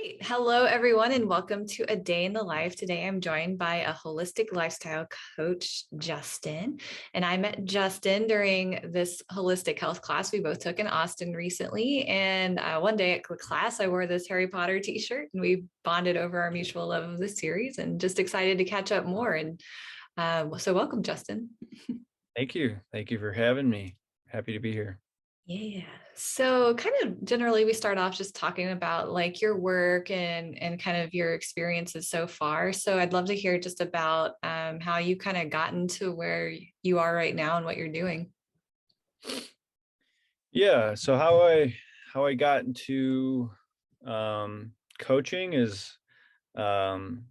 Right. Hello, everyone, and welcome to A Day in the Life. Today, I'm joined by a holistic lifestyle coach, Justin. And I met Justin during this holistic health class we both took in Austin recently. And one day at class, I wore this Harry Potter t-shirt and we bonded over our mutual love of the series and just excited to catch up more. And so welcome, Justin. Thank you. Thank you for having me. Happy to be here. Yeah. So kind of generally we start off just talking about like your work and kind of your experiences so far. So I'd love to hear just about how you kind of gotten to where you are right now and what you're doing. Yeah. So how I got into coaching um,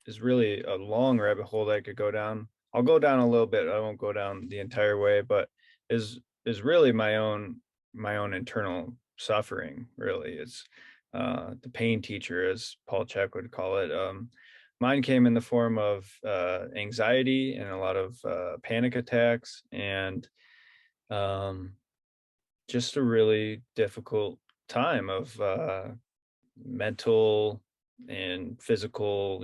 is really a long rabbit hole that I could go down. I'll go down a little bit. I won't go down the entire way, but is really my own internal suffering. Really, it's the pain teacher, as Paul Chek would call it. Mine came in the form of anxiety and a lot of panic attacks and um, just a really difficult time of mental and physical,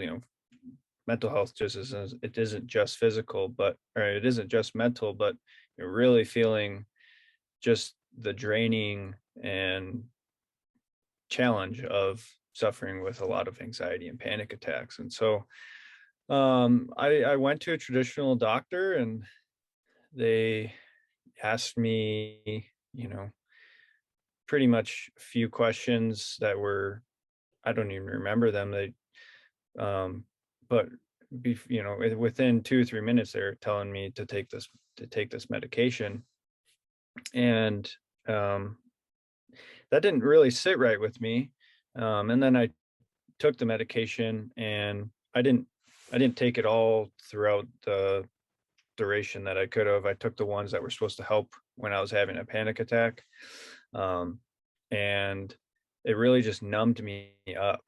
mental health just isn't, it isn't just physical, but, or it isn't just mental, but you're really feeling just the draining and challenge of suffering with a lot of anxiety and panic attacks. And so I went to a traditional doctor and they asked me, pretty much a few questions that were, I don't even remember them. Um, but within 2 or 3 minutes, they're telling me to take this medication, and um, that didn't really sit right with me. And then I took the medication, and I didn't take it all throughout the duration that I could have. I took the ones that were supposed to help when I was having a panic attack. Um, and it really just numbed me up.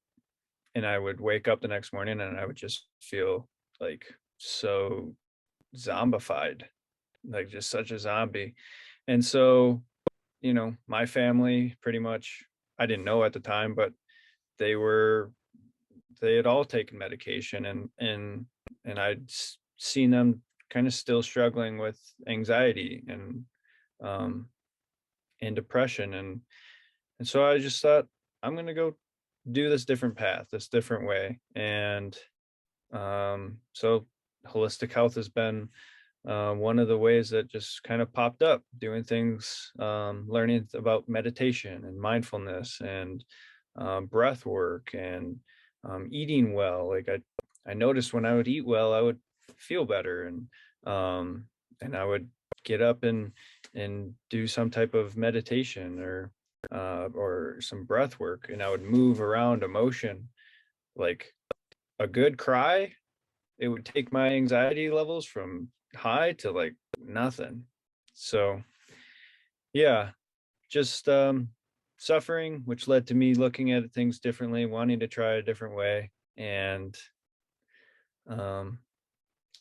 And I would wake up the next morning and I would just feel like so zombified, like just such a zombie. And so, my family pretty much, I didn't know at the time, but they were, they had all taken medication, and seen them kind of still struggling with anxiety um, and depression. And so I just thought, I'm going to go do this different path, this different way. And so holistic health has been one of the ways that just kind of popped up, doing things, learning about meditation and mindfulness and breath work and eating well. Like I noticed when I would eat well, I would feel better, and I would get up and do some type of meditation or some breath work, and I would move around emotion. Like a good cry, it would take my anxiety levels from high to like nothing. So yeah, just suffering, which led to me looking at things differently, wanting to try a different way, and um,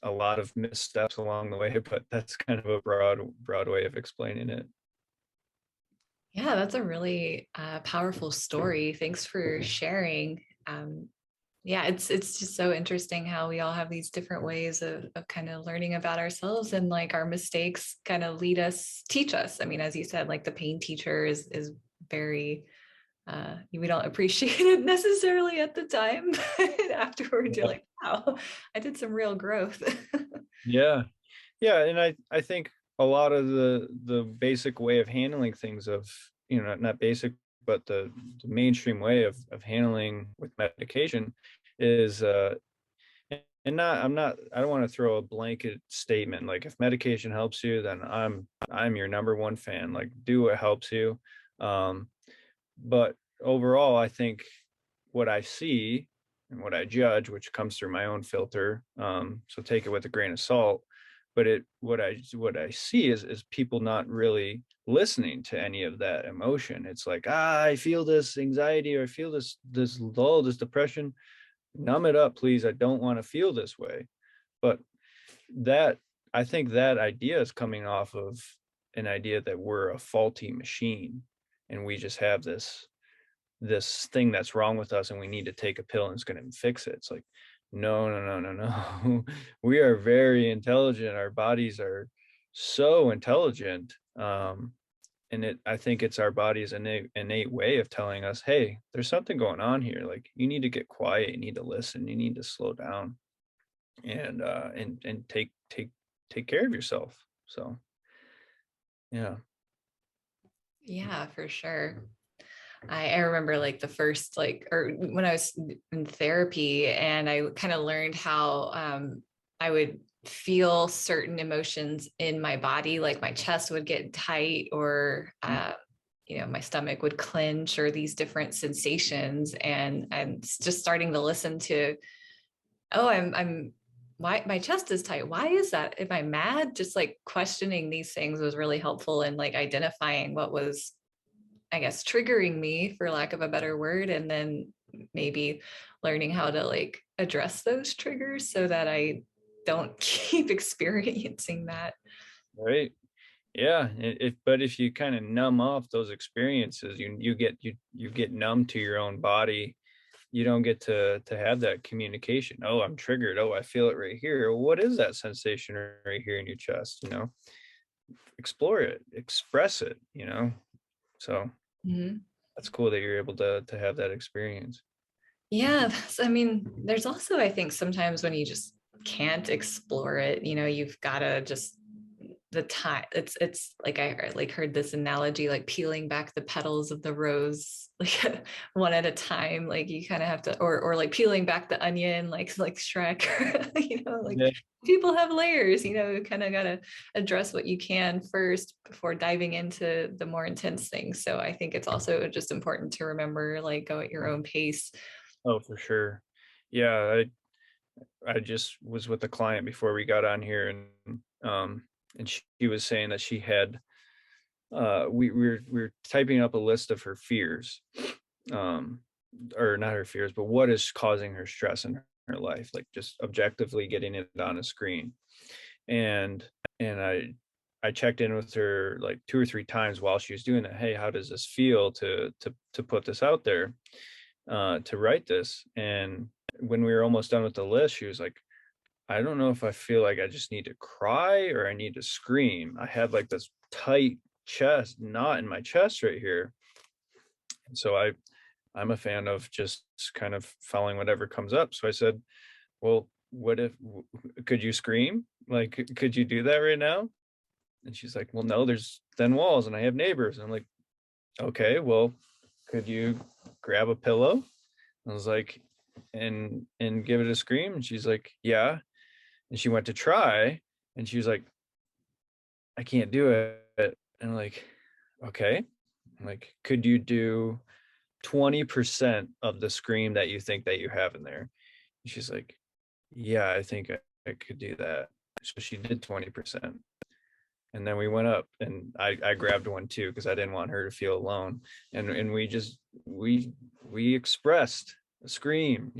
a lot of missteps along the way. But that's kind of a broad way of explaining it. Yeah, that's a really powerful story. Thanks for sharing. Yeah, it's just so interesting how we all have these different ways of kind of learning about ourselves, and like our mistakes kind of teach us. I mean, as you said, like the pain teacher is very we don't appreciate it necessarily at the time, but afterwards you're Yeah. like, wow, I did some real growth. Yeah. Yeah, and I think a lot of the basic way of handling things, of not basic, but the mainstream way of handling with medication is and not I'm not I don't want to throw a blanket statement like, if medication helps you, then I'm your number one fan. Like, do what helps you. Um but overall, I think what I see and what I judge, which comes through my own filter, so take it with a grain of salt. But what I see is people not really listening to any of that emotion. It's like, I feel this anxiety, or I feel this lull, this depression. Numb it up, please. I don't want to feel this way. But that I think that idea is coming off of an idea that we're a faulty machine, and we just have this thing that's wrong with us and we need to take a pill and it's going to fix it. It's like, no, no, no, no, no. We are very intelligent. Our bodies are so intelligent. And I think it's our body's innate way of telling us, hey, there's something going on here. Like, you need to get quiet, you need to listen, you need to slow down, and take care of yourself. So yeah. Yeah, for sure. I remember like the first like or when I was in therapy and I kind of learned how I would feel certain emotions in my body, like my chest would get tight or my stomach would clench or these different sensations. And I'm just starting to listen to, oh, I'm why my chest is tight. Why is that? Am I mad? Just like questioning these things was really helpful in like identifying what was, I guess, triggering me, for lack of a better word, and then maybe learning how to like address those triggers so that I don't keep experiencing that. Right. Yeah. But if you kind of numb off those experiences, you get numb to your own body. You don't get to have that communication. Oh, I'm triggered. Oh, I feel it right here. What is that sensation right here in your chest? Explore it, express it. So Mhm. that's cool that you're able to have that experience. Yeah, I mean, there's also, I think, sometimes when you just can't explore it, you've got to just the time. It's like I heard this analogy, like peeling back the petals of the rose, like one at a time. Like you kind of have to, or like peeling back the onion, like Shrek. Like Yeah. people have layers. You kind of got to address what you can first before diving into the more intense things. So I think it's also just important to remember, like, go at your own pace. Oh, for sure. Yeah, I just was with a client before we got on here, and she was saying that she had we were typing up a list of her fears, um or not her fears, but what is causing her stress in her life, like just objectively getting it on a screen. And and I checked in with her like 2 or 3 times while she was doing that. Hey, how does this feel to put this out there, to write this? And when we were almost done with the list, she was like, I don't know if I feel like I just need to cry or I need to scream. I had like this tight chest knot in my chest right here. And so I'm a fan of just kind of following whatever comes up. So I said, well, what if could you scream? Like, could you do that right now? And she's like, well, no, there's thin walls and I have neighbors. And I'm like, okay, well, could you grab a pillow? I was like, and give it a scream. And she's like, yeah. And she went to try, and she was like, I can't do it. And I'm like, okay. I'm like, could you do 20% of the scream that you think that you have in there? And she's like, yeah, I think I could do that. So she did 20. And then we went up, and I grabbed one too because I didn't want her to feel alone. And we expressed a scream.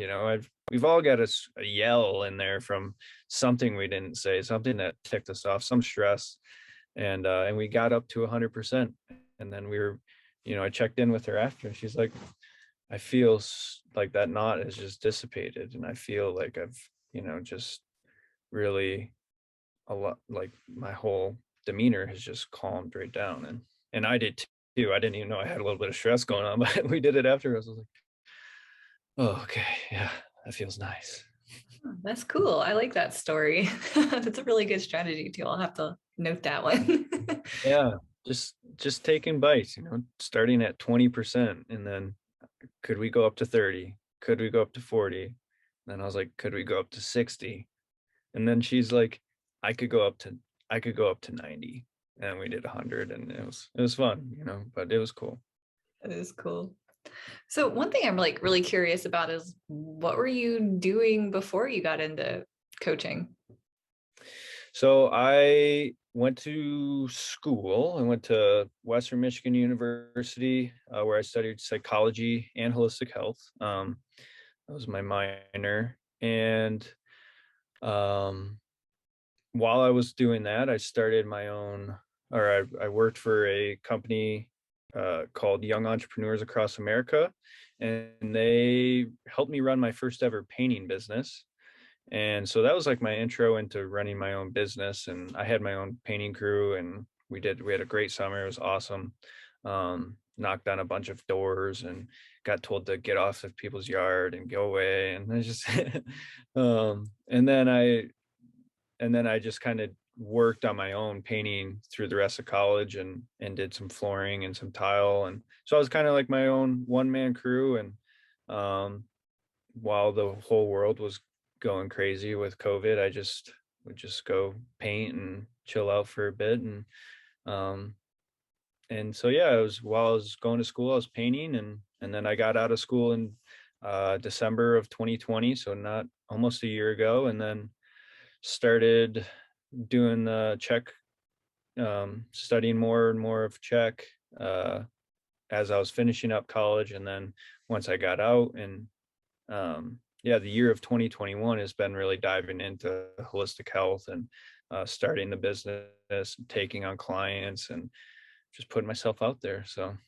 We've all got a yell in there from something we didn't say, something that ticked us off, some stress, and we got up to 100%. And then I checked in with her after, and she's like, I feel like that knot is just dissipated, and I feel like I've just really a lot, like my whole demeanor has just calmed right down. And I did too. I didn't even know I had a little bit of stress going on, but we did it after. I was like, oh, okay, yeah, that feels nice. Oh, that's cool. I like that story. That's a really good strategy too. I'll have to note that one. Yeah, just taking bites, starting at 20%, and then could we go up to 30? Could we go up to 40? And then I was like, could we go up to 60? And then she's like, I could go up to 90. And we did 100, and it was fun, but it was cool. That is cool. So one thing I'm like really curious about is what were you doing before you got into coaching? So I went to school. I went to Western Michigan University, where I studied psychology and holistic health. That was my minor. And um, while I was doing that, I started my own, or I worked for a company called Young Entrepreneurs Across America, and they helped me run my first ever painting business. And so that was like my intro into running my own business. And I had my own painting crew, and we had a great summer. It was awesome. Knocked on a bunch of doors and got told to get off of people's yard and go away. And I just, and then I just kind of worked on my own painting through the rest of college, and did some flooring and some tile. And so I was kind of like my own one man crew. And um, while the whole world was going crazy with COVID, I just would just go paint and chill out for a bit. Um, and so yeah, it was while I was going to school, I was painting, and then I got out of school in December of 2020, so not almost a year ago, and then started doing the Czech, studying more and more of Czech as I was finishing up college. And then once I got out, and yeah, the year of 2021 has been really diving into holistic health, and starting the business, taking on clients, and just putting myself out there. So a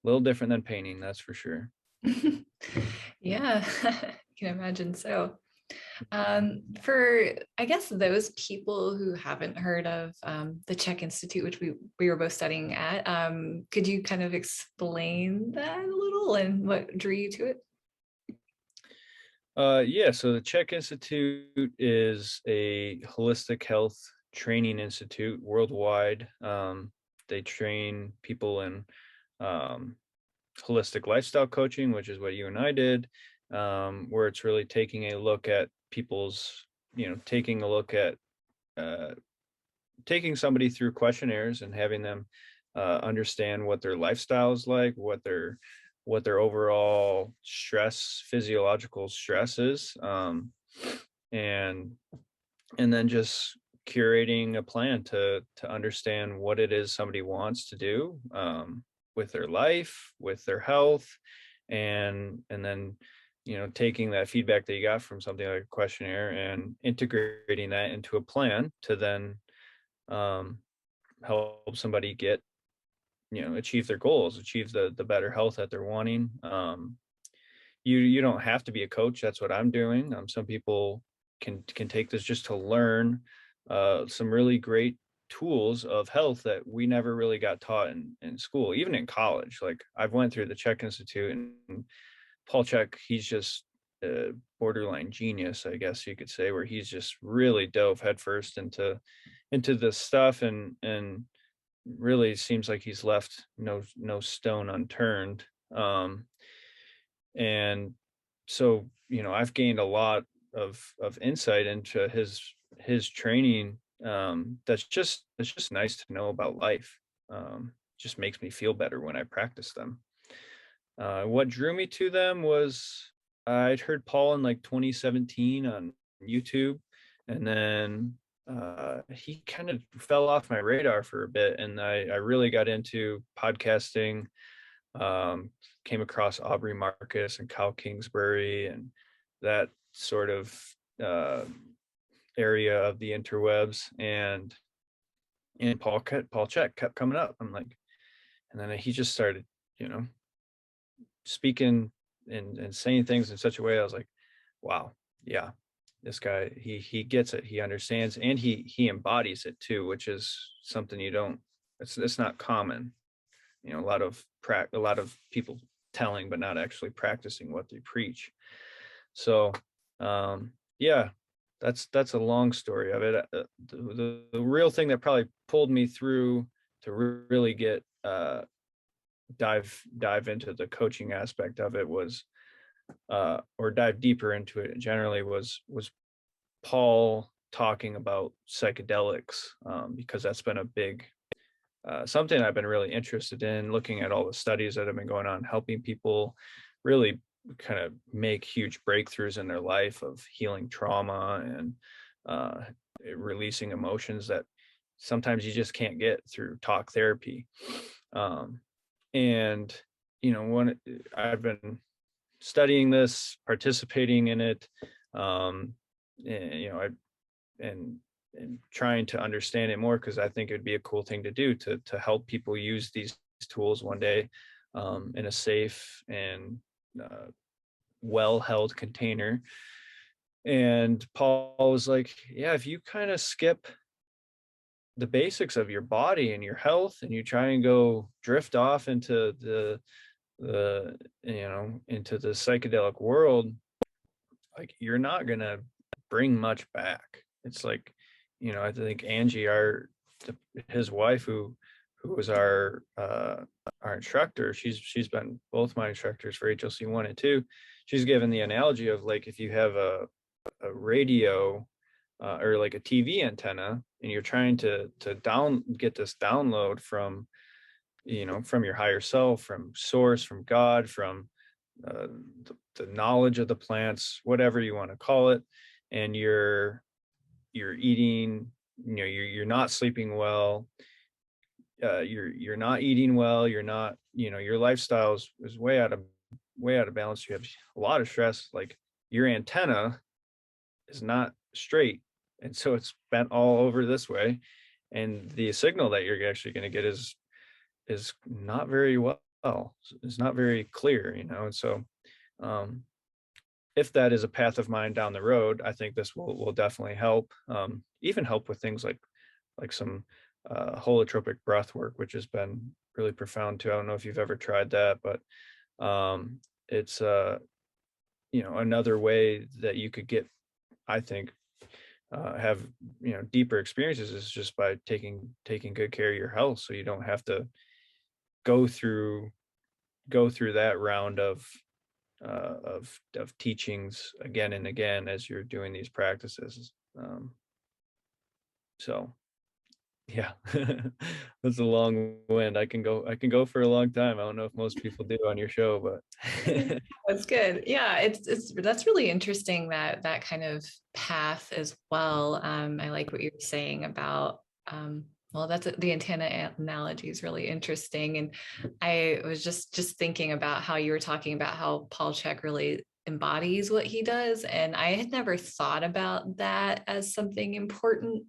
little different than painting, that's for sure. Yeah, I can imagine so. For, I guess, those people who haven't heard of the Czech Institute, which we were both studying at, could you kind of explain that a little and what drew you to it? Yeah, so the Czech Institute is a holistic health training institute worldwide. They train people in um, holistic lifestyle coaching, which is what you and I did, where it's really taking a look at people's, taking a look at uh, taking somebody through questionnaires and having them understand what their lifestyle is like, what their overall stress, physiological stress is, and and then just curating a plan to understand what it is somebody wants to do, with their life, with their health, and then taking that feedback that you got from something like a questionnaire and integrating that into a plan to then um, help somebody get, achieve their goals, achieve the better health that they're wanting. You don't have to be a coach. That's what I'm doing. Some people can take this just to learn some really great tools of health that we never really got taught in school, even in college. Like I've went through the Czech Institute, and Paul Chek, he's just a borderline genius, I guess you could say, where he's just really dove headfirst into this stuff, and really seems like he's left no stone unturned. And so I've gained a lot of insight into his training, that's just nice to know about life. Just makes me feel better when I practice them. What drew me to them was I'd heard Paul in like 2017 on YouTube, and then he kind of fell off my radar for a bit, and I really got into podcasting. Came across Aubrey Marcus and Kyle Kingsbury and that sort of uh, area of the interwebs, and Paul Chek kept coming up. I'm like, and then he just started, speaking and saying things in such a way. I was like, wow, yeah, this guy, he gets it, he understands, and he embodies it too, which is something you don't. It's not common. A lot of people telling but not actually practicing what they preach. So yeah, that's a long story of it. The real thing that probably pulled me through to really get dive into the coaching aspect of it was or dive deeper into it generally was Paul talking about psychedelics, because that's been a big something I've been really interested in, looking at all the studies that have been going on, helping people really kind of make huge breakthroughs in their life of healing trauma and uh, releasing emotions that sometimes you just can't get through talk therapy. And when I've been studying this, participating in it, and, I and trying to understand it more, because I think it would be a cool thing to do to help people use these tools one day, in a safe and uh, well-held container. And Paul was like, yeah, if you kind of skip the basics of your body and your health and you try and go drift off into the into the psychedelic world, like you're not gonna bring much back. It's like, I think Angie, his wife, who was our instructor, she's been both my instructors for HLC 1 and 2. She's given the analogy of like if you have a radio, or like a TV antenna, and you're trying to get this download from, from your higher self, from source, from God, from uh, the knowledge of the plants, whatever you want to call it, and you're eating, you're not sleeping well, you're not eating well, you're not, your lifestyle is way out of balance, you have a lot of stress, like your antenna is not straight, and so it's bent all over this way, and the signal that you're actually going to get is not very well, it's not very clear, and so um if that is a path of mine down the road, I think this will definitely help, even help with things like some holotropic breath work, which has been really profound too. I don't know if you've ever tried that, but it's another way that you could get, I think, have deeper experiences is just by taking good care of your health, so you don't have to go through that round of teachings again and again as you're doing these practices. So yeah, that's a long wind. I can go for a long time. I don't know if most people do on your show, but That's good. Yeah, it's that's really interesting, that kind of path as well. I like what you're saying about well, the antenna analogy is really interesting. And I was just thinking about how you were talking about how Paul Chek really embodies what he does. And I had never thought about that as something important,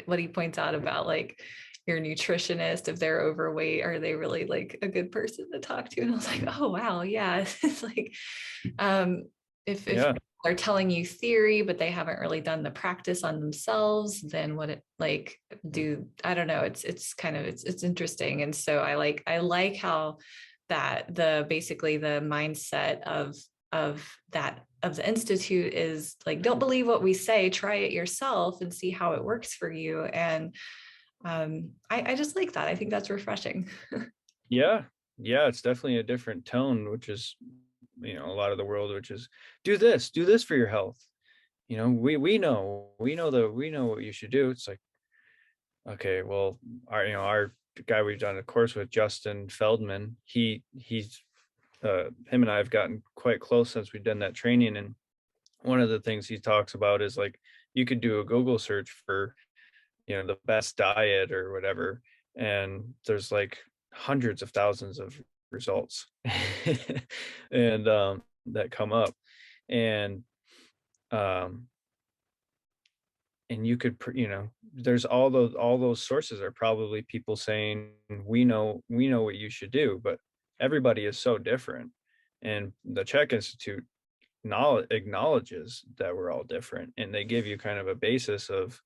what he points out about like your nutritionist, if they're overweight, are they really like a good person to talk to? And I was like, oh wow, yeah. It's like um if yeah, they're telling you theory but they haven't really done the practice on themselves, then what it like do I don't know, it's kind of it's interesting. And so I like how that the basically the mindset of the institute is like, don't believe what we say, try it yourself and see how it works for you. And I just like that. I think that's refreshing. yeah, yeah. It's definitely a different tone, which is, a lot of the world, which is do this for your health. We know what you should do. It's like, okay, well, our guy we've done a course with, Justin Feldman, he's him and I have gotten quite close since we've done that training. And one of the things he talks about is like you could do a Google search for, the best diet or whatever, and there's like hundreds of thousands of results and that come up. And um and you could there's all those sources are probably people saying we know what you should do, but everybody is so different, and the Czech Institute knowledge acknowledges that we're all different, and they give you kind of a basis of,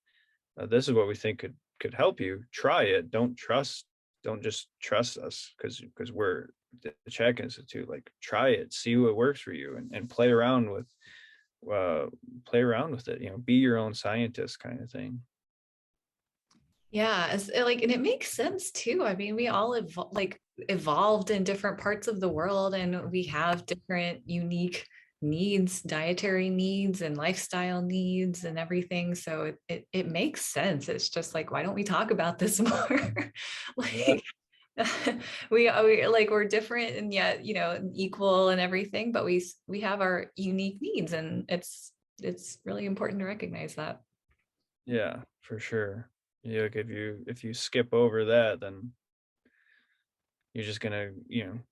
this is what we think could help you. Try it. Don't just trust us because we're the Czech Institute. Like, try it, see what works for you, and play around with it, be your own scientist kind of thing. Yeah, and it makes sense too. I mean, we all evolved in different parts of the world, and we have different unique needs, dietary needs and lifestyle needs and everything. So it makes sense. It's just like, why don't we talk about this more? Yeah, Like we like we're different and yet, equal and everything, but we have our unique needs, and it's really important to recognize that. yeah, for sure. Yeah, like if you skip over that, then you're just gonna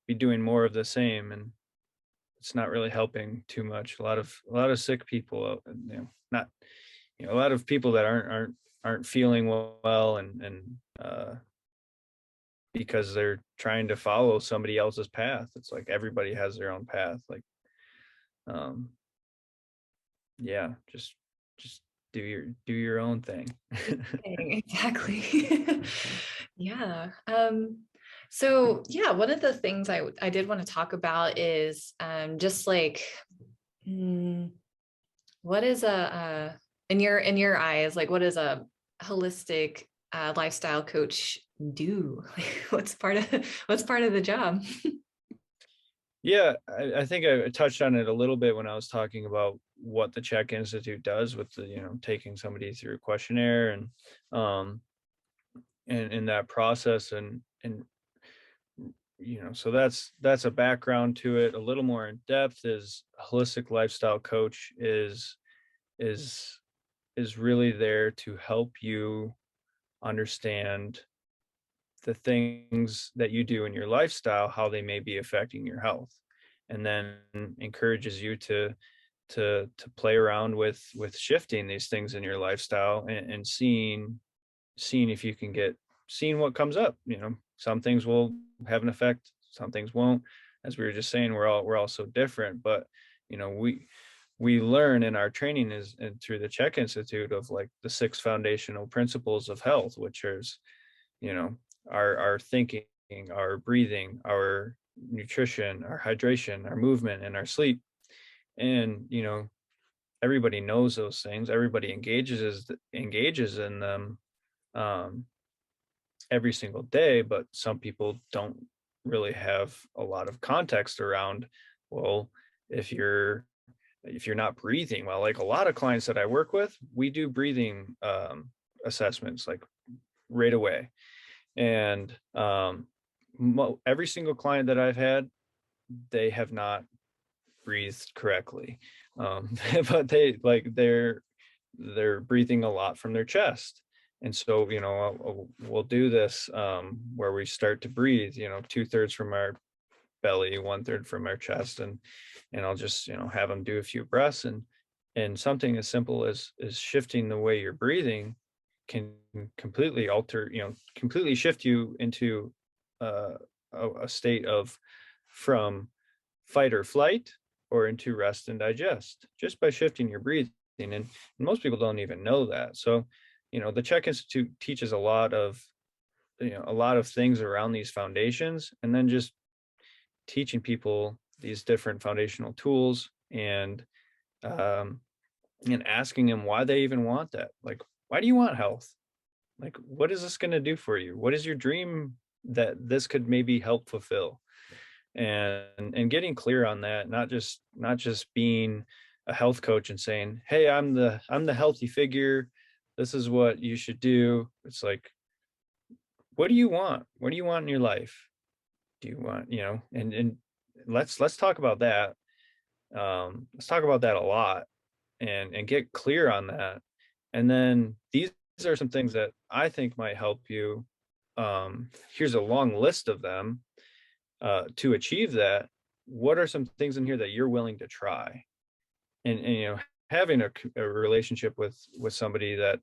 be doing more of the same, and it's not really helping too much. A lot of sick people, not, a lot of people that aren't feeling well, and because they're trying to follow somebody else's path. It's like everybody has their own path. Like, um, yeah, just do your own thing. Exactly. Yeah. So yeah, one of the things I did want to talk about is just like mm, what is in your eyes, like what is a holistic lifestyle coach do? Like, what's part of the job? Yeah, I think I touched on it a little bit when I was talking about what the Czech Institute does with the, taking somebody through a questionnaire um and in that process and so that's a background to it. A little more in depth is holistic lifestyle coach is is really there to help you understand the things that you do in your lifestyle, how they may be affecting your health, and then encourages you to play around with shifting these things in your lifestyle and seeing if you can get seeing what comes up. Some things will have an effect, some things won't. As we were just saying, we're all so different, but we learn in our training is and through the Czech Institute of like the 6 foundational principles of health, which is you know our thinking, our breathing, our nutrition, our hydration, our movement, and our sleep. And everybody knows those things, everybody engages in them um every single day, but some people don't really have a lot of context around, well, if you're not breathing well. Like a lot of clients that I work with, we do breathing assessments like right away. And every single client that I've had, they have not breathed correctly. But they're breathing a lot from their chest. And so we'll do this where we start to breathe 2/3 from our belly, 1/3 from our chest, and I'll just have them do a few breaths, and something as simple as shifting the way you're breathing can completely alter, completely shift you into uh, a state of from fight or flight or into rest and digest just by shifting your breathing. And most people don't even know that. So the Czech Institute teaches a lot of things around these foundations, and then just teaching people these different foundational tools um and asking them why they even want that. Like, why do you want health? Like, what is this going to do for you? What is your dream that this could maybe help fulfill? And getting clear on that, not just being a health coach and saying, hey, I'm the healthy figure, this is what you should do. It's like, what do you want? What do you want in your life? Do you want, and let's talk about that. Let's talk about that a lot and get clear on that. And then these are some things that I think might help you. Here's a long list of them to achieve that. What are some things in here that you're willing to try? And having a relationship with somebody that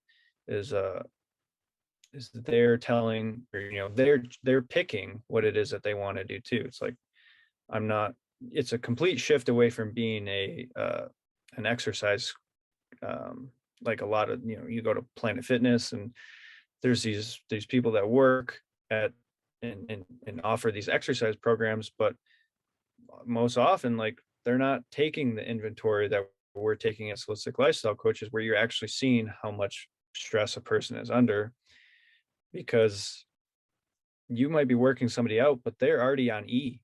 is they're telling, or they're picking what it is that they want to do too. It's like, I'm not it's a complete shift away from being an exercise, like a lot of you go to Planet Fitness, and there's these people that work at and offer these exercise programs, but most often, like, they're not taking the inventory that we're taking as holistic lifestyle coaches, where you're actually seeing how much stress a person is under, because you might be working somebody out, but they're already on E.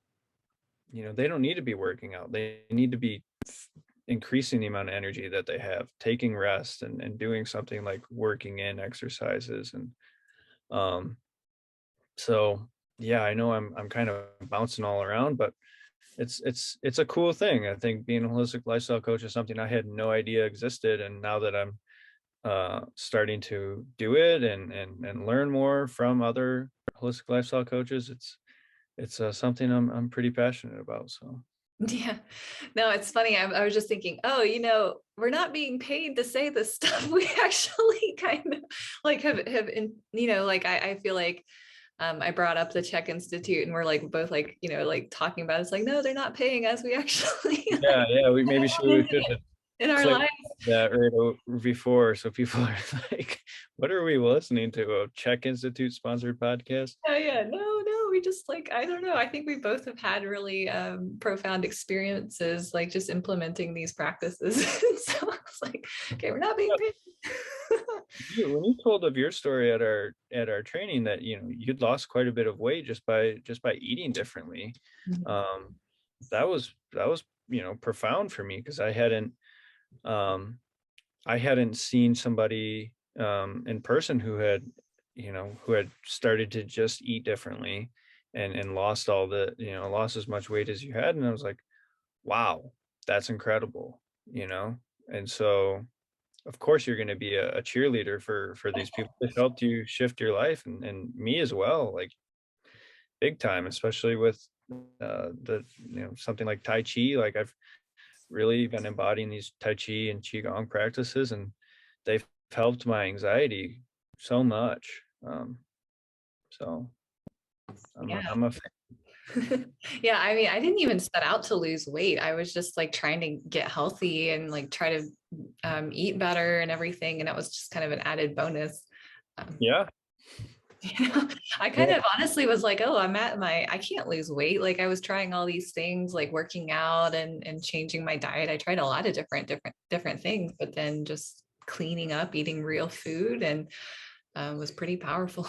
They don't need to be working out. They need to be increasing the amount of energy that they have, taking rest and doing something like working in exercises. And so yeah, I know I'm kind of bouncing all around, but it's a cool thing. I think being a holistic lifestyle coach is something I had no idea existed, and now that I'm starting to do it and learn more from other holistic lifestyle coaches, it's something I'm pretty passionate about. So Yeah. No, it's funny. I was just thinking, oh, we're not being paid to say this stuff. We actually kind of like have, like I feel like I brought up the Czech Institute, and we're like both like, like talking about it. It's like, no, they're not paying us. We actually Yeah, yeah, we maybe we should have in our clicked lives. that before, so people are like, what are we listening to? A Czech Institute sponsored podcast? Yeah, yeah, no, we just like, I don't know. I think we both have had really profound experiences, like just implementing these practices. So it's like, okay, we're not being paid. When you told of your story at our training that you'd lost quite a bit of weight just by eating differently, um, that was profound for me, because um, I hadn't seen somebody in person who had started to just eat differently and lost lost as much weight as you had, and I was like, wow, that's incredible, you know. And so of course you're going to be a cheerleader for these people that helped you shift your life, and me as well, like big time, especially with the something like Tai Chi. Like I've really been embodying these Tai Chi and Qigong practices, and they've helped my anxiety so much. So Yeah. I'm a Yeah, I mean, I didn't even set out to lose weight. I was just like trying to get healthy and like try to eat better and everything. And it was just kind of an added bonus. Um, yeah. I kind of honestly was like, oh, I can't lose weight. Like I was trying all these things, like working out and changing my diet. I tried a lot of different things, but then just cleaning up, eating real food, and was pretty powerful.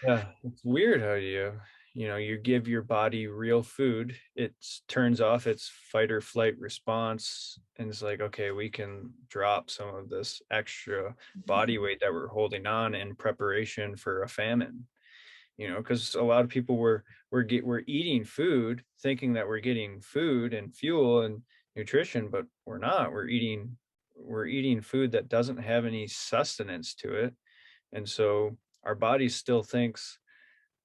Yeah, it's weird how you give your body real food, it turns off its fight or flight response, and it's like, okay, we can drop some of this extra body weight that we're holding on in preparation for a famine. Because a lot of people we're eating food thinking that we're getting food and fuel and nutrition, but we're not. We're eating food that doesn't have any sustenance to it, and so our body still thinks,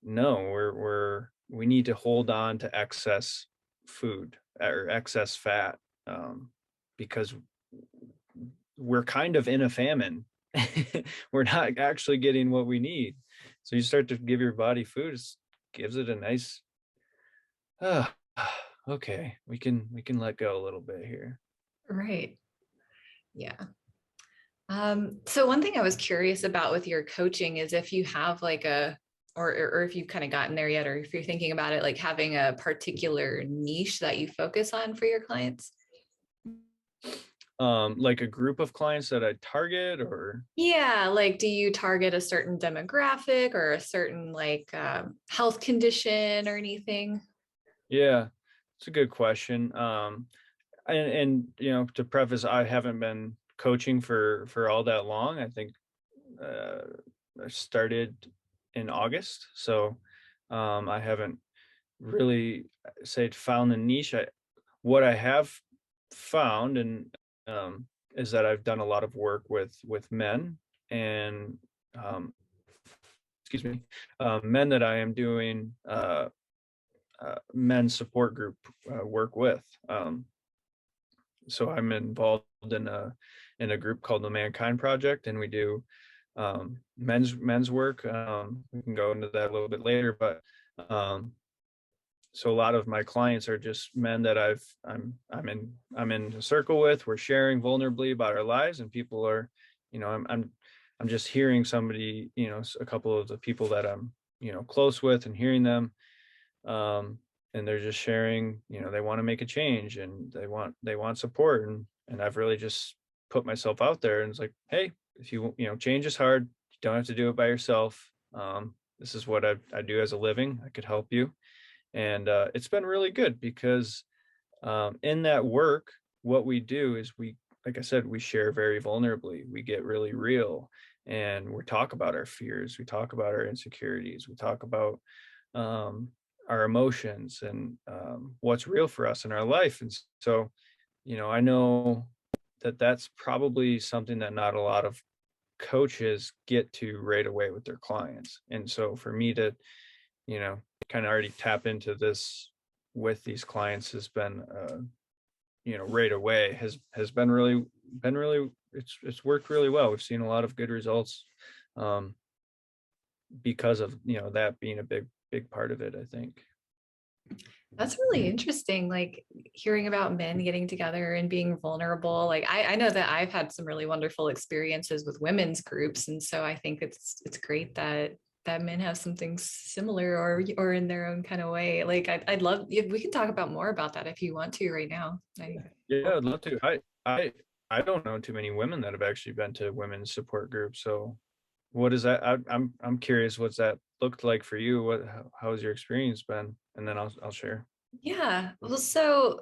no, we need to hold on to excess food or excess fat, because we're kind of in a famine. We're not actually getting what we need. So you start to give your body food, it gives it a nice, ah, okay, we can let go a little bit here. Right. Yeah. So one thing I was curious about with your coaching is if you have like or if you've kind of gotten there yet, or if you're thinking about it, like having a particular niche that you focus on for your clients. Like a group of clients that I target, or Yeah, like do you target a certain demographic or a certain like health condition or anything? yeah, it's a good question. And to preface, I haven't been coaching for all that long. I think uh, I started in August, so I haven't really say found the niche. What I have found and is that I've done a lot of work with men and um, excuse me, men that I am doing men's support group work with. So I'm involved in a group called the Mankind Project, and we do men's work. We can go into that a little bit later, but so a lot of my clients are just men that I'm in a circle with. We're sharing vulnerably about our lives, and people are, I'm just hearing somebody, a couple of the people that I'm close with, and hearing them, and they're just sharing, they want to make a change, and they want support, and I've really just put myself out there, and it's like, hey, if change is hard, you don't have to do it by yourself. This is what I do as a living. I could help you. And it's been really good because in that work, what we do is like I said, we share very vulnerably. We get really real, and we talk about our fears. We talk about our insecurities. We talk about um, our emotions and what's real for us in our life. And so, I know that that's probably something that not a lot of coaches get to right away with their clients. And so for me to, you know, kind of already tap into this with these clients has been, right away has been really, it's worked really well. We've seen a lot of good results. Um, because of, that being a big part of it, I think. That's really interesting. Like hearing about men getting together and being vulnerable. Like I know that I've had some really wonderful experiences with women's groups. And so I think it's great that men have something similar or in their own kind of way. Like I'd love if we can talk about more about that if you want to right now. Yeah, I'd love to. I don't know too many women that have actually been to women's support groups. So what is that? I'm curious what's that looked like for you. How's your experience been? And then I'll share. Yeah. Well, so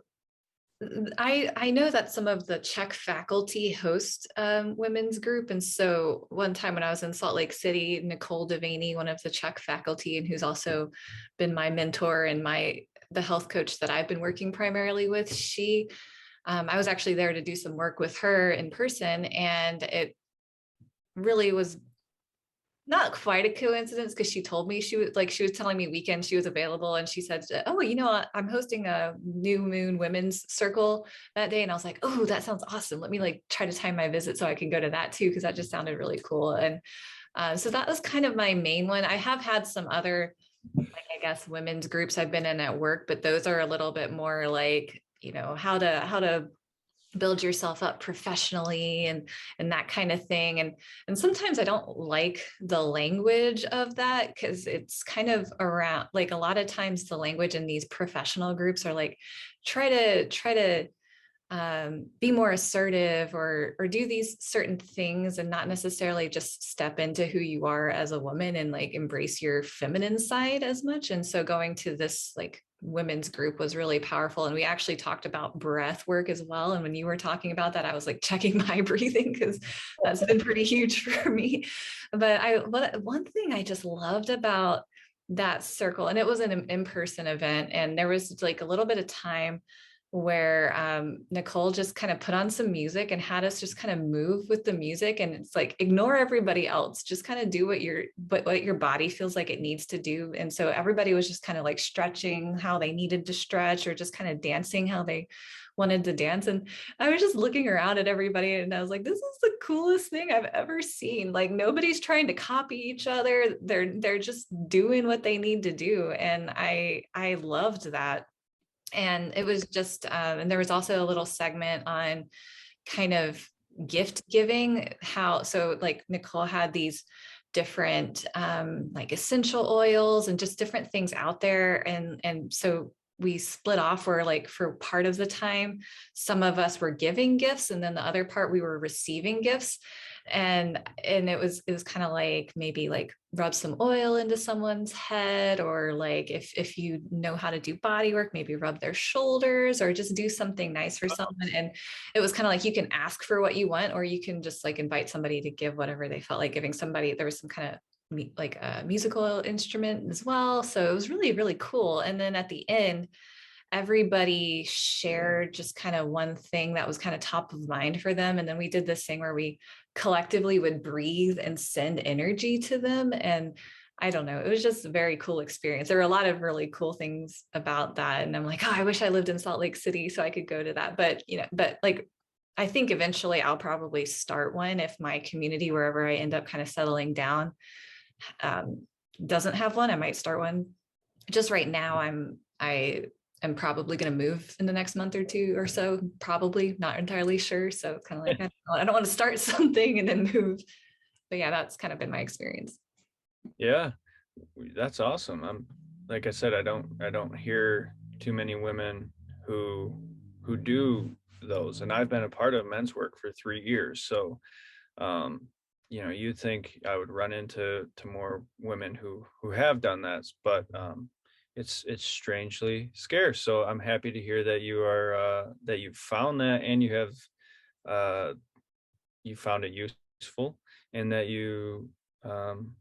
I know that some of the Czech faculty host women's group, and so one time when I was in Salt Lake City, Nicole Devaney, one of the Czech faculty, and who's also been my mentor and the health coach that I've been working primarily with, I was actually there to do some work with her in person, and it really was not quite a coincidence because she told me she was telling me weekend she was available and she said, oh, I'm hosting a new moon women's circle that day. And I was like, oh, that sounds awesome. Let me like try to time my visit so I can go to that too, because that just sounded really cool. And so that was kind of my main one. I have had some other, like, I guess, women's groups I've been in at work, but those are a little bit more like, how to build yourself up professionally and that kind of thing. And sometimes I don't like the language of that because it's kind of around, like, a lot of times the language in these professional groups are like try to be more assertive or do these certain things and not necessarily just step into who you are as a woman and like embrace your feminine side as much. And so going to this like women's group was really powerful. And we actually talked about breath work as well. And when you were talking about that, I was like checking my breathing because that's been pretty huge for me. But one thing I just loved about that circle, and it was an in-person event, and there was like a little bit of time where Nicole just kind of put on some music and had us just kind of move with the music. And it's like, ignore everybody else, just kind of do what your body feels like it needs to do. And so everybody was just kind of like stretching how they needed to stretch or just kind of dancing how they wanted to dance. And I was just looking around at everybody and I was like, this is the coolest thing I've ever seen. Like nobody's trying to copy each other. They're just doing what they need to do. And I loved that. And it was just and there was also a little segment on kind of gift giving, how so like Nicole had these different like essential oils and just different things out there, and so we split off where like for part of the time some of us were giving gifts and then the other part we were receiving gifts. And it was kind of like maybe like rub some oil into someone's head, or like if you know how to do body work, maybe rub their shoulders or just do something nice for someone. And it was kind of like you can ask for what you want or you can just like invite somebody to give whatever they felt like giving somebody. There was some kind of like a musical instrument as well, so it was really really cool. And then at the end everybody shared just kind of one thing that was kind of top of mind for them. And then we did this thing where we collectively would breathe and send energy to them. And I don't know, it was just a very cool experience. There were a lot of really cool things about that. And I'm like, oh, I wish I lived in Salt Lake City so I could go to that. But like, I think eventually I'll probably start one if my community, wherever I end up kind of settling down, um, doesn't have one. I might start one. Just right now, I am probably going to move in the next month or two or so. Probably not entirely sure. So it's kind of like I don't want to start something and then move. But yeah, that's kind of been my experience. Yeah, that's awesome. Like I said, I don't hear too many women who do those, and I've been a part of men's work for 3 years. So, um, you'd think I would run into more women who have done that, but it's strangely scarce. So I'm happy to hear that that you've found that, and uh, you found it useful, and that um,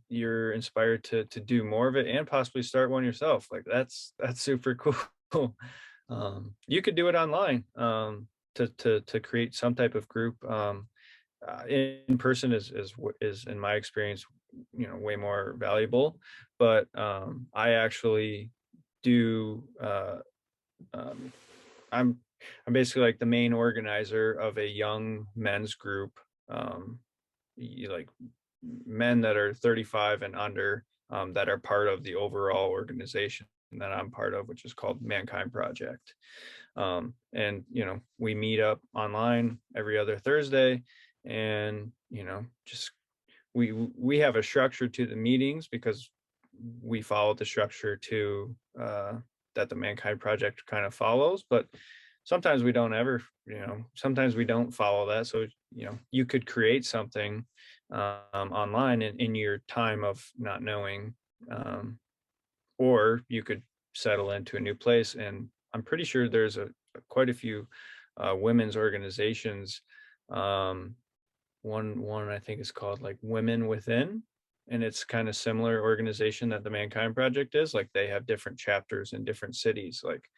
you're inspired to do more of it and possibly start one yourself. Like that's super cool. You could do it online, to create some type of group. In person is in my experience, way more valuable. But I actually do. Um, I'm I'm basically like the main organizer of a young men's group. Like men that are 35 and under, that are part of the overall organization that I'm part of, which is called Mankind Project. And we meet up online every other Thursday, and just we have a structure to the meetings because we follow the structure to that the Mankind Project kind of follows. But sometimes we don't ever, sometimes we don't follow that. So you could create something online in your time of not knowing, or you could settle into a new place. And I'm pretty sure there's quite a few women's organizations. One I think is called like Women Within, and it's kind of similar organization that the Mankind Project is. Like they have different chapters in different cities. Like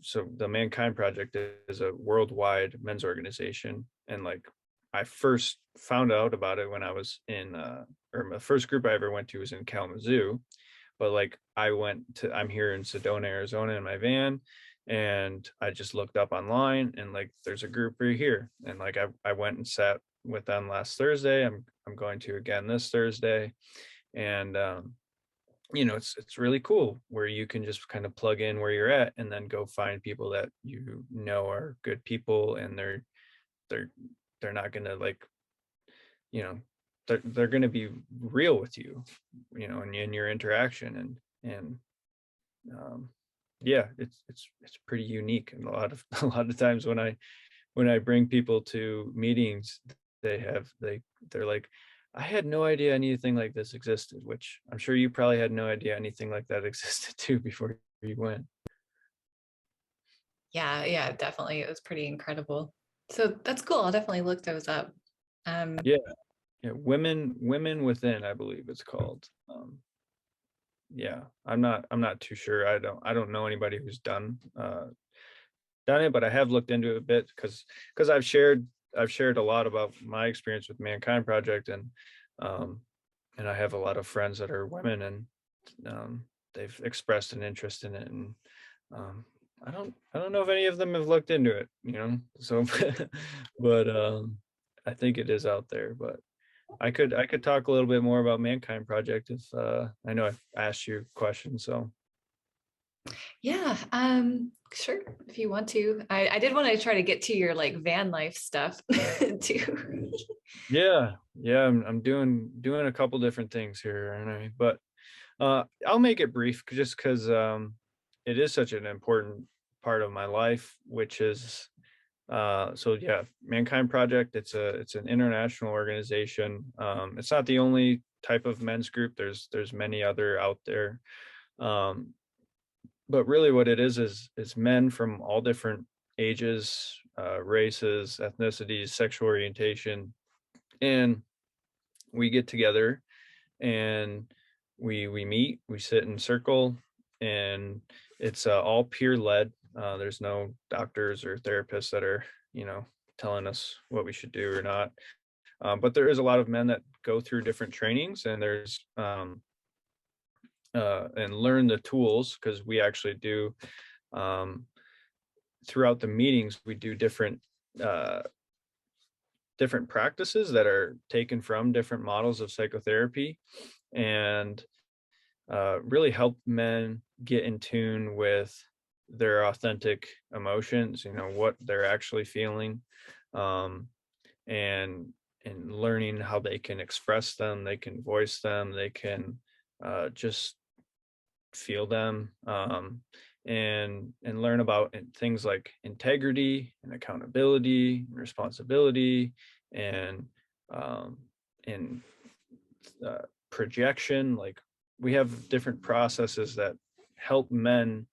so the Mankind Project is a worldwide men's organization, and like I first found out about it when I was in or the first group I ever went to was in Kalamazoo. But like I'm here in Sedona, Arizona in my van, and I just looked up online, and like there's a group right here, and like I went and sat with them last Thursday. I'm going to again this Thursday. And it's really cool where you can just kind of plug in where you're at and then go find people that are good people, and they're they're not gonna like, you know they're gonna be real with you, in your interaction. And um yeah, it's pretty unique. And a lot of a lot of times when I bring people to meetings, they're like, I had no idea anything like this existed, which I'm sure you probably had no idea anything like that existed too before you went. Yeah, yeah, definitely. It was pretty incredible. So that's cool. I'll definitely look those up. Um, Yeah, yeah, women within, I believe it's called. Yeah, I'm not too sure. I don't know anybody who's done it, but I have looked into it a bit because I've shared a lot about my experience with Mankind Project. Um and I have a lot of friends that are women, and they've expressed an interest in it. And um I don't know if any of them have looked into it, so but I think it is out there. But I could talk a little bit more about Mankind Project if I know I've asked you questions. So yeah, sure, if you want to. I did want to try to get to your like van life stuff too. yeah, I'm doing a couple different things here, aren't I? But I'll make it brief, just because it is such an important part of my life, which is so yeah, Mankind Project. It's an international organization. It's not the only type of men's group. There's many other out there. Um, but really what it is men from all different ages, races, ethnicities, sexual orientation, and we get together, and we meet, we sit in circle, and it's all peer led. There's no doctors or therapists that are telling us what we should do or not. But there is a lot of men that go through different trainings, and there's and learn the tools, because we actually do, um, throughout the meetings we do uh, different practices that are taken from different models of psychotherapy, and really help men get in tune with their authentic emotions, what they're actually feeling, um, and learning how they can express them, they can voice them, they can just feel them, and learn about things like integrity and accountability and responsibility, and um, and projection. Like we have different processes that help men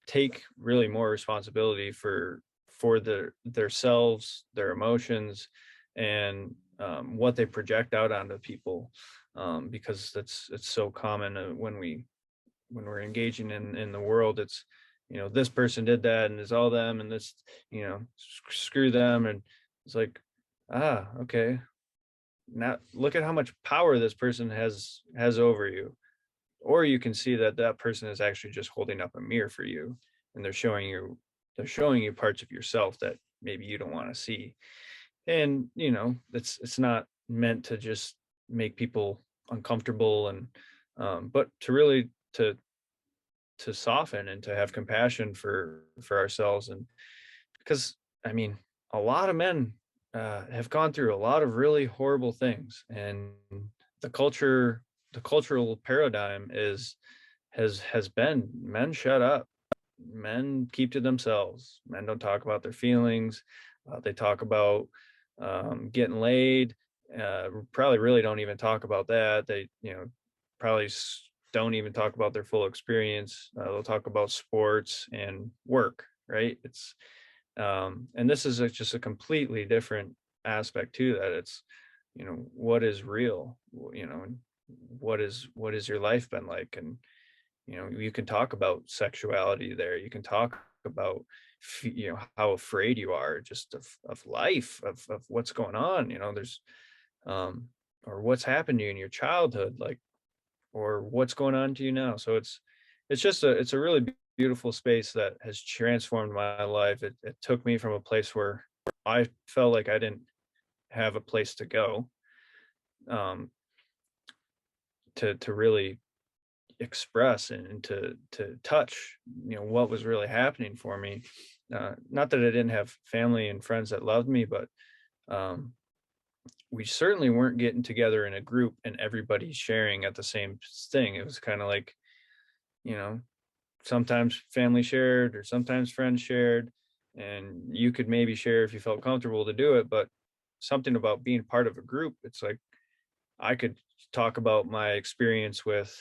take really more responsibility for their selves, their emotions, and what they project out onto people, because it's so common when we're engaging in the world. It's this person did that, and it's all them, and this screw them. And it's like, okay, now look at how much power this person has over you. Or you can see that that person is actually just holding up a mirror for you, and they're showing you parts of yourself that maybe you don't want to see. And it's not meant to just make people uncomfortable, and but to really to soften and to have compassion for ourselves. And because I mean, a lot of men have gone through a lot of really horrible things, and the culture, the cultural paradigm has been men shut up, men keep to themselves, men don't talk about their feelings, they talk about getting laid, probably really don't even talk about that. They, you know, probably don't even talk about their full experience. They'll talk about sports and work, right? It's and this is just a completely different aspect to that. It's, you know, what is real, you know, and what is your life been like. And you know, you can talk about sexuality there, you can talk about you know, how afraid you are just of life, of what's going on, you know, there's um or what's happened to you in your childhood, like, or what's going on to you now. So it's just a, it's a really beautiful space that has transformed my life. It took me from a place where I felt like I didn't have a place to go, um to really express and to touch, you know, what was really happening for me. Not that I didn't have family and friends that loved me, but um we certainly weren't getting together in a group and everybody sharing at the same thing. It was kind of like, you know, sometimes family shared or sometimes friends shared, and you could maybe share if you felt comfortable to do it. But something about being part of a group, it's like I could talk about my experience with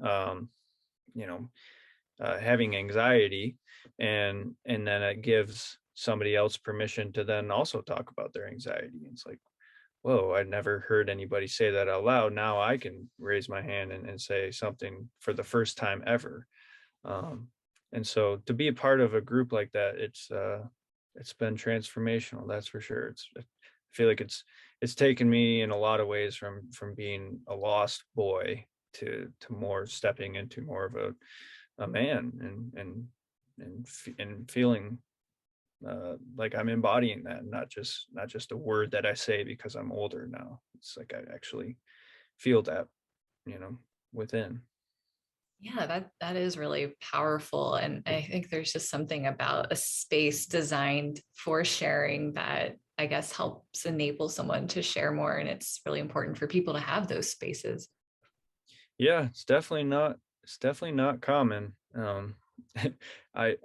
um you know, having anxiety, and then it gives somebody else permission to then also talk about their anxiety. It's like, whoa, I never heard anybody say that out loud. Now I can raise my hand and say something for the first time ever. um, and so to be a part of a group like that, it's been transformational, that's for sure. It's, I feel like it's taken me in a lot of ways from being a lost boy to more stepping into more of a man, and feeling like I'm embodying that, not just a word that I say because I'm older now. It's like I actually feel that, you know, within. Yeah, that is really powerful. And I think there's just something about a space designed for sharing that I guess helps enable someone to share more. And it's really important for people to have those spaces. Yeah, it's definitely not common. I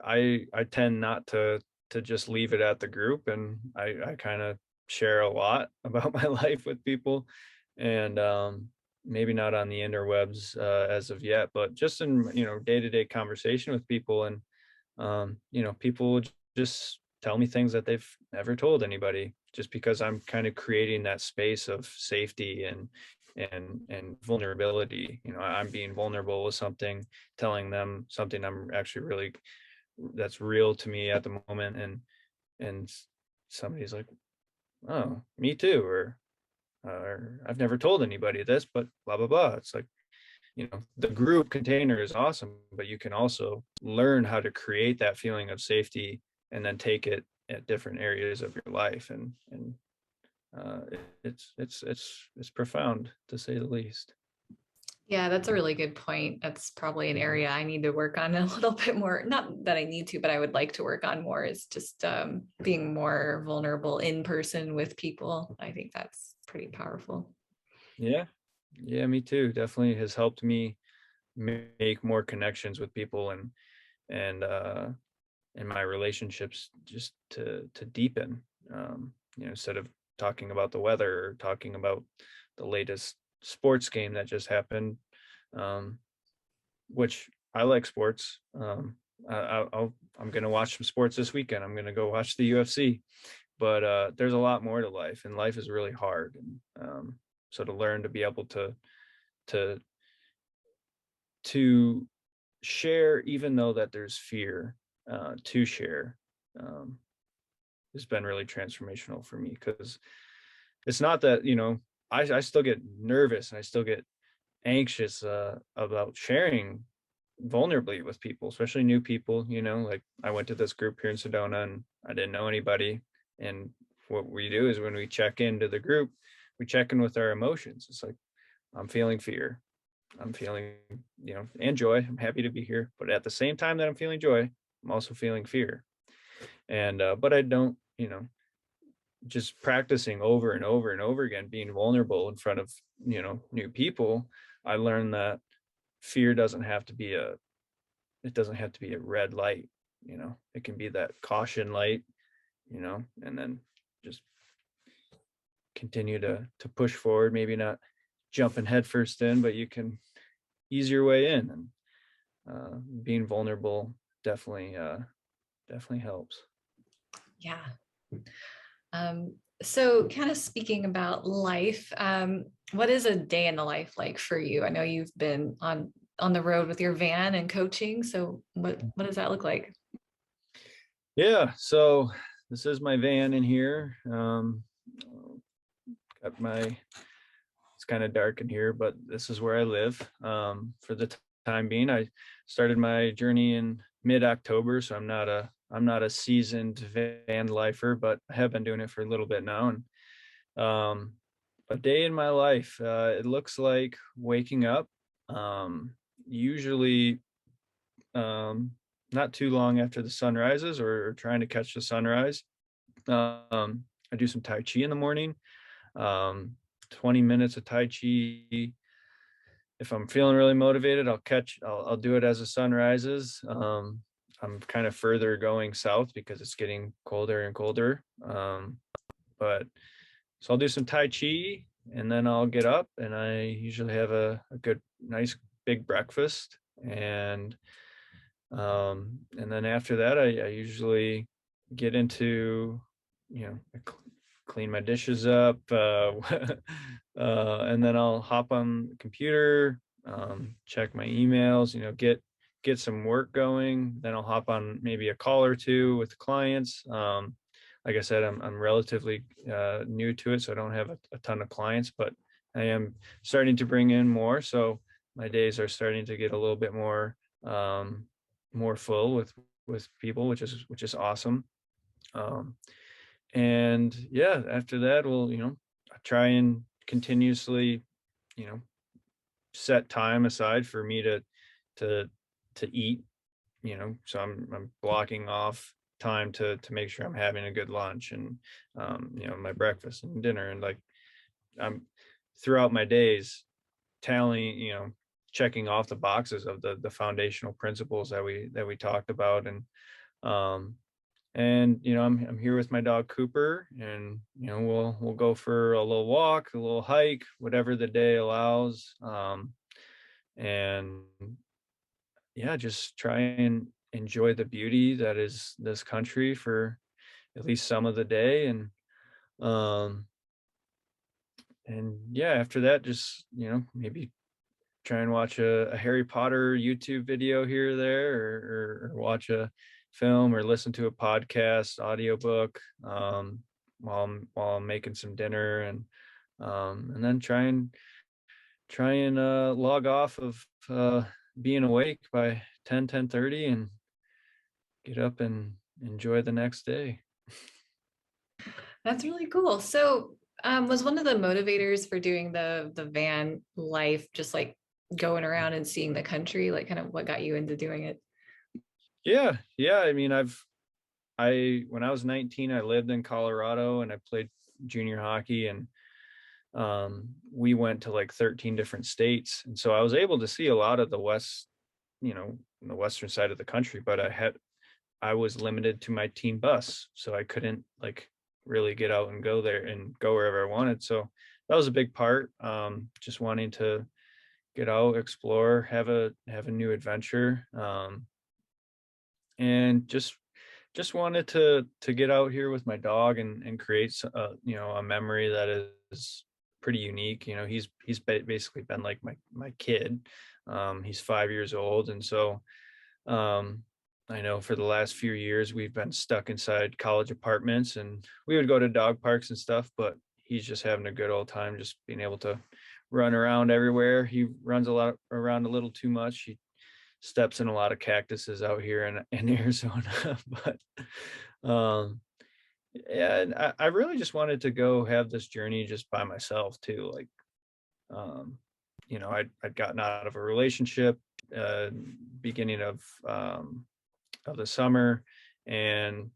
tend not to just leave it at the group, and I kind of share a lot about my life with people, and maybe not on the interwebs as of yet, but just in, you know, day-to-day conversation with people. And you know, people would just tell me things that they've never told anybody, just because I'm kind of creating that space of safety and vulnerability. You know, I'm being vulnerable with something, telling them something I'm actually really, that's real to me at the moment. And somebody's like, oh, me too, or I've never told anybody this, but blah blah blah. It's like, you know, the group container is awesome, but you can also learn how to create that feeling of safety and then take it at different areas of your life. And it's profound, to say the least. Yeah, that's a really good point. That's probably an area I need to work on a little bit more. Not that I need to, but I would like to work on more is just being more vulnerable in person with people. I think that's pretty powerful. Yeah, yeah, me too. Definitely has helped me make more connections with people, and my relationships just to deepen. You know, instead of talking about the weather or talking about the latest sports game that just happened, um, which I like sports. I'm gonna watch some sports this weekend. I'm gonna go watch the UFC. But there's a lot more to life, and life is really hard. And so to learn to be able to to share, even though that there's fear, to share, um, has been really transformational for me. Because it's not that, you know, I still get nervous and I still get anxious about sharing vulnerably with people, especially new people. You know, like I went to this group here in Sedona and I didn't know anybody. And what we do is when we check into the group, we check in with our emotions. It's like, I'm feeling fear, I'm feeling, and joy. I'm happy to be here, but at the same time that I'm feeling joy, I'm also feeling fear. And but I don't, just practicing over and over and over again, being vulnerable in front of, new people, I learned that fear doesn't have to be a red light. It can be that caution light, and then just continue to push forward, maybe not jumping headfirst in, but you can ease your way in. And being vulnerable definitely helps. Yeah. So kind of speaking about life, what is a day in the life like for you? I know you've been on the road with your van and coaching. So what does that look like? Yeah, so this is my van in here. Got my It's kind of dark in here, but this is where I live. For the time being, I started my journey in mid-October, so I'm not a seasoned van lifer, but I have been doing it for a little bit now. And a day in my life, it looks like waking up, usually not too long after the sun rises, or trying to catch the sunrise. I do some Tai Chi in the morning. um, 20 minutes of Tai Chi. If I'm feeling really motivated, I'll do it as the sun rises. I'm kind of further going south because it's getting colder and colder. But so I'll do some Tai Chi, and then I'll get up, and I usually have a good, nice big breakfast. And then after that, I usually get into, I clean my dishes up, and then I'll hop on the computer, check my emails, get some work going. Then I'll hop on maybe a call or two with clients. Like I said, I'm relatively new to it, so I don't have a ton of clients, but I am starting to bring in more. So my days are starting to get a little bit more full with people, which is awesome. Um, and yeah, after that, we'll, I try and continuously, you know, set time aside for me to to eat. So I'm blocking off time to make sure I'm having a good lunch, and my breakfast and dinner, and like I'm throughout my days tallying, checking off the boxes of the foundational principles that we talked about. Um I'm here with my dog Cooper, and we'll go for a little walk, a little hike, whatever the day allows. And yeah, just try and enjoy the beauty that is this country for at least some of the day. Um and yeah, after that, just maybe try and watch a Harry Potter YouTube video here or there, or watch a film, or listen to a podcast, audiobook, while I'm making some dinner. And then try and log off of being awake by 10:30, and get up and enjoy the next day. That's really cool. So, was one of the motivators for doing the van life just like going around and seeing the country, like kind of what got you into doing it? Yeah, I mean, I when I was 19, I lived in Colorado, and I played junior hockey. And we went to like 13 different states, and so I was able to see a lot of the west, the western side of the country. But I was limited to my team bus, so I couldn't like really get out and go there and go wherever I wanted. So that was a big part. Just wanting to get out, explore, have a new adventure. And just wanted to get out here with my dog, and create a memory that is pretty unique. He's basically been like my kid. He's 5 years old, and so um I know for the last few years we've been stuck inside college apartments, and we would go to dog parks and stuff, but he's just having a good old time, just being able to run around everywhere. He runs around a little too much. He steps in a lot of cactuses out here in Arizona. But um Yeah, and I really just wanted to go have this journey just by myself too. Like, um, I'd gotten out of a relationship, uh, beginning of the summer, and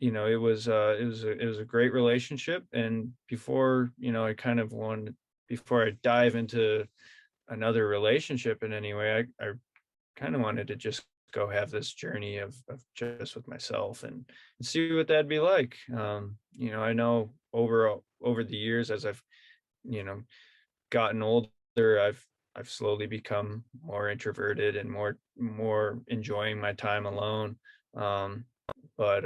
it was a great relationship. And before, I kind of wanted before I dive into another relationship in any way, I kind of wanted to just go have this journey of just with myself, and see what that'd be like. I know over the years, as I've you know gotten older, I've slowly become more introverted and more enjoying my time alone. Um, but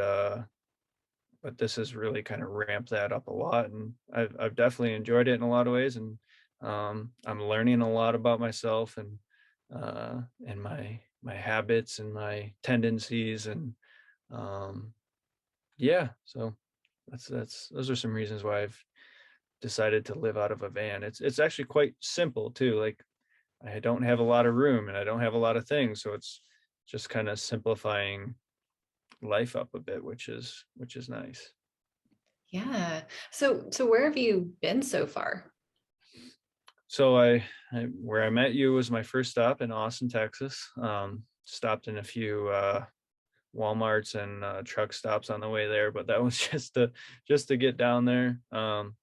this has really kind of ramped that up a lot, and I've definitely enjoyed it in a lot of ways. And I'm learning a lot about myself, and my habits and my tendencies. And um, yeah, so that's those are some reasons why I've decided to live out of a van. It's actually quite simple too. Like, I don't have a lot of room and I don't have a lot of things, so it's just kind of simplifying life up a bit, which is nice. Yeah. So where have you been so far? So where I met you was my first stop in Austin, Texas. Stopped in a few Walmarts and truck stops on the way there, but that was just to get down there. And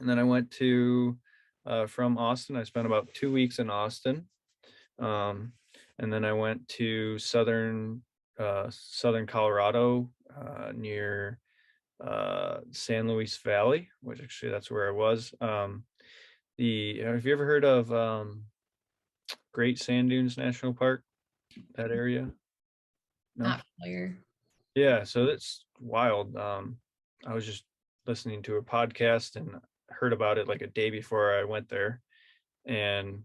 then I went to from Austin. I spent about 2 weeks in Austin, um, and then I went to southern Colorado, near San Luis Valley, which actually that's where I was. The Have you ever heard of Great Sand Dunes National Park? That area? No? Not familiar. Yeah, so that's wild. I was just listening to a podcast and heard about it like a day before I went there, and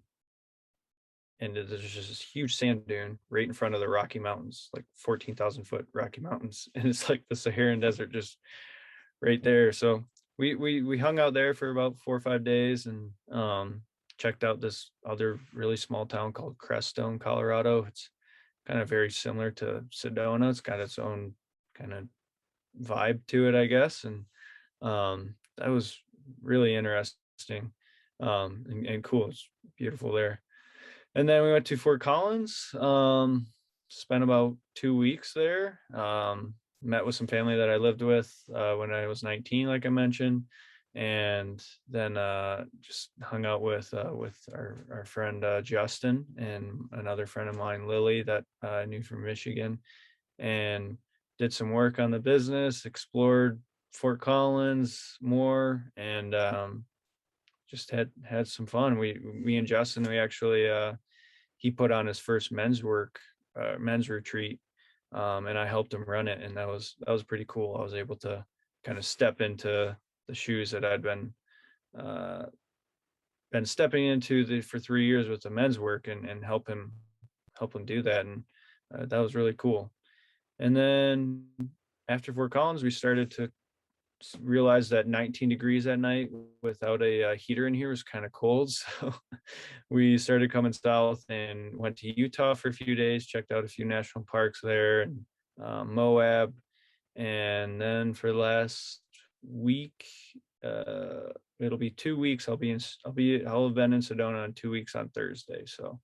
there's just this huge sand dune right in front of the Rocky Mountains, like 14,000-foot Rocky Mountains, and it's like the Saharan Desert just right there. So we hung out there for about 4 or 5 days, and checked out this other really small town called Crestone, Colorado. It's kind of very similar to Sedona. It's got its own kind of vibe to it, I guess. And that was really interesting, and cool. It's beautiful there. And then we went to Fort Collins, spent about 2 weeks there. Met with some family that I lived with when I was 19, like I mentioned, and then just hung out with our friend Justin, and another friend of mine, Lily, that I knew from Michigan, and did some work on the business, explored Fort Collins more, and just had some fun. Me and Justin, we actually he put on his first men's retreat, and I helped him run it, and that was pretty cool. I was able to kind of step into the shoes that I'd uh, been stepping into for 3 years with the men's work, and help him do that. And that was really cool. And then after Fort Collins, we started to realize that 19 degrees at night without a heater in here was kind of cold. So we started coming south and went to Utah for a few days, checked out a few national parks there, and Moab. And then for the last week, it'll be 2 weeks. I'll have been in Sedona in 2 weeks on Thursday. So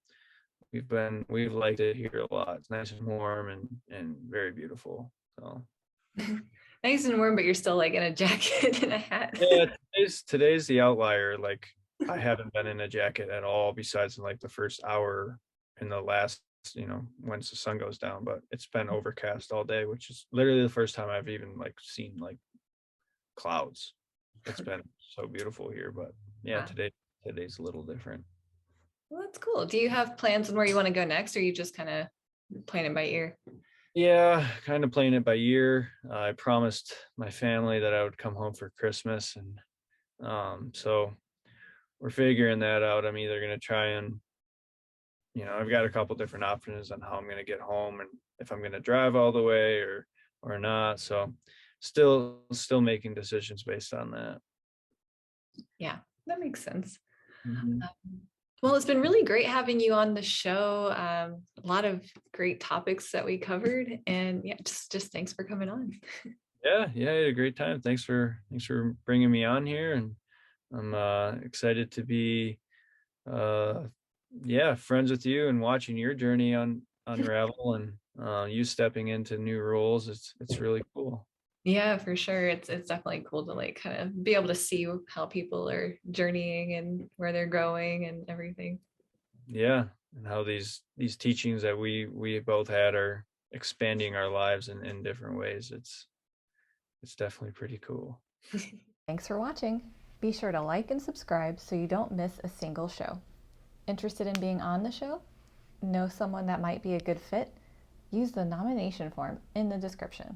we've liked it here a lot. It's nice and warm, and very beautiful. So Nice and warm, but you're still like in a jacket and a hat. yeah, today's the outlier. Like, I haven't been in a jacket at all, besides in like the first hour in the last, once the sun goes down. But it's been overcast all day, which is literally the first time I've even like seen like clouds. It's been so beautiful here. But yeah, Wow. today's a little different. Well, that's cool. Do you have plans on where you want to go next, or are you just kind of playing it by ear? Yeah, kind of playing it by ear. I promised my family that I would come home for Christmas, and so we're figuring that out. I'm either going to try and, I've got a couple different options on how I'm going to get home, and if I'm going to drive all the way or not. So still making decisions based on that. Yeah, that makes sense. Mhm. Um, well, it's been really great having you on the show. A lot of great topics that we covered, and yeah, just thanks for coming on. Yeah, I had a great time. Thanks for bringing me on here, and I'm excited to be uh yeah, friends with you and watching your journey on unravel, and you stepping into new roles. It's really cool. Yeah, for sure. It's definitely cool to like kind of be able to see how people are journeying and where they're going and everything. Yeah, and how these teachings that we both had are expanding our lives in different ways. It's definitely pretty cool. Thanks for watching. Be sure to like and subscribe so you don't miss a single show. Interested in being on the show? Know someone that might be a good fit? Use the nomination form in the description.